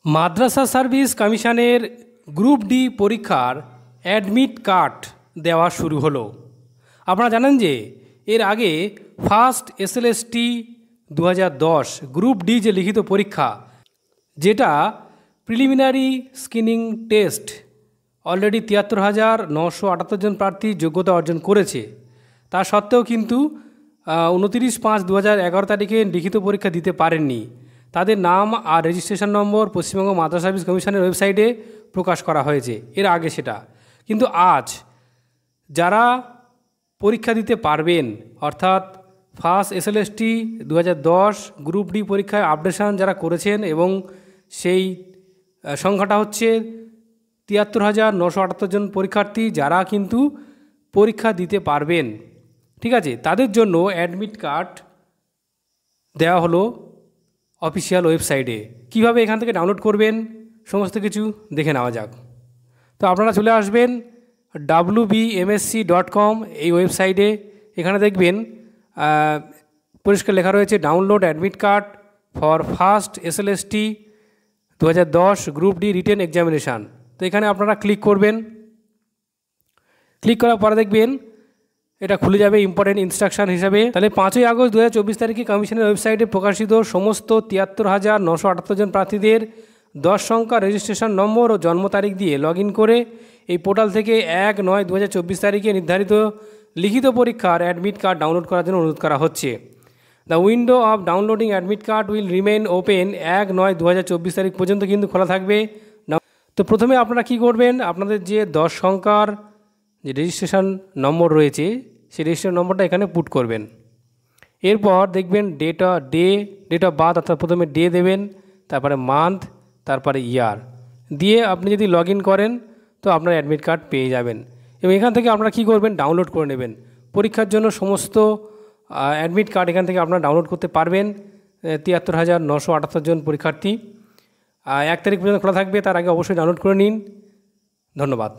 মাদ্রাসা service কমিশনের group D পরীক্ষার admit card দেওয়া শুরু হলো। আপনারা জানেন যে এর আগে ফার্স্ট এসএলএসটি 2010 গ্রুপ ডি যে লিখিত পরীক্ষা, যেটা প্রিলিমিনারি স্ক্রিনিং টেস্ট অলরেডি 73,978 জন প্রার্থী যোগ্যতা অর্জন করেছে। তা সত্ত্বেও কিন্তু 29/5/2011 তারিখে লিখিত পরীক্ষা দিতে পারেননি। তাদের নাম আর রেজিস্ট্রেশন নম্বর পশ্চিমবঙ্গ মাদ্রাসা সার্ভিস কমিশনের ওয়েবসাইটে প্রকাশ করা হয়েছে এর আগে সেটা। কিন্তু আজ যারা পরীক্ষা দিতে পারবেন, অর্থাৎ ফার্স্ট এসএলএসটি 2010 গ্রুপ ডি পরীক্ষায় আপডেশন যারা করেছেন এবং সেই সংখ্যাটা হচ্ছে 73,978 জন পরীক্ষার্থী যারা কিন্তু পরীক্ষা দিতে পারবেন, ঠিক আছে, তাদের জন্য অ্যাডমিট কার্ড দেওয়া হলো অফিসিয়াল ওয়েবসাইটে। কিভাবে এখান থেকে ডাউনলোড করবেন সমস্ত কিছু দেখে নেওয়া যাক। তো আপনারা চলে আসবেন wbmsc.com এই ওয়েবসাইটে। এখানে দেখবেন পরিষ্কার লেখা রয়েছে download admit card for first SLST 2010 group D written examination. তো এখানে আপনারা ক্লিক করবেন। ক্লিক করার পরে দেখবেন এটা খুলে যাবে ইম্পর্টেন্ট ইনস্ট্রাকশান হিসাবে। তাহলে 5ই আগস্ট 2024 তারিখে কমিশনের ওয়েবসাইটে প্রকাশিত সমস্ত 73,978 জন প্রার্থীদের 10 সংখ্যা রেজিস্ট্রেশন নম্বর ও জন্ম তারিখ দিয়ে লগ ইন করে এই পোর্টাল থেকে 1/9/2024 তারিখে নির্ধারিত লিখিত পরীক্ষার অ্যাডমিট কার্ড ডাউনলোড করার জন্য অনুরোধ করা হচ্ছে। The window of downloading admit card will remain open 1/9/2024 তারিখ পর্যন্ত কিন্তু খোলা থাকবে। তো প্রথমে আপনারা কি করবেন, আপনাদের যে 10 সংখ্যার যে রেজিস্ট্রেশন নম্বর রয়েছে সেই রেজিস্ট্রেশন নম্বরটা এখানে পুট করবেন। এরপর দেখবেন ডেট অফ বার্থ, অর্থাৎ প্রথমে ডে দেবেন, তারপরে মান্থ, তারপরে ইয়ার দিয়ে আপনি যদি লগ ইন করেন তো আপনার অ্যাডমিট কার্ড পেয়ে যাবেন। এবং এখান থেকে আপনারা কী করবেন, ডাউনলোড করে নেবেন। পরীক্ষার জন্য সমস্ত অ্যাডমিট কার্ড এখান থেকে আপনারা ডাউনলোড করতে পারবেন। 73,978 জন পরীক্ষার্থী 1 তারিখ পর্যন্ত খোলা থাকবে, তার আগে অবশ্যই ডাউনলোড করে নিন। ধন্যবাদ।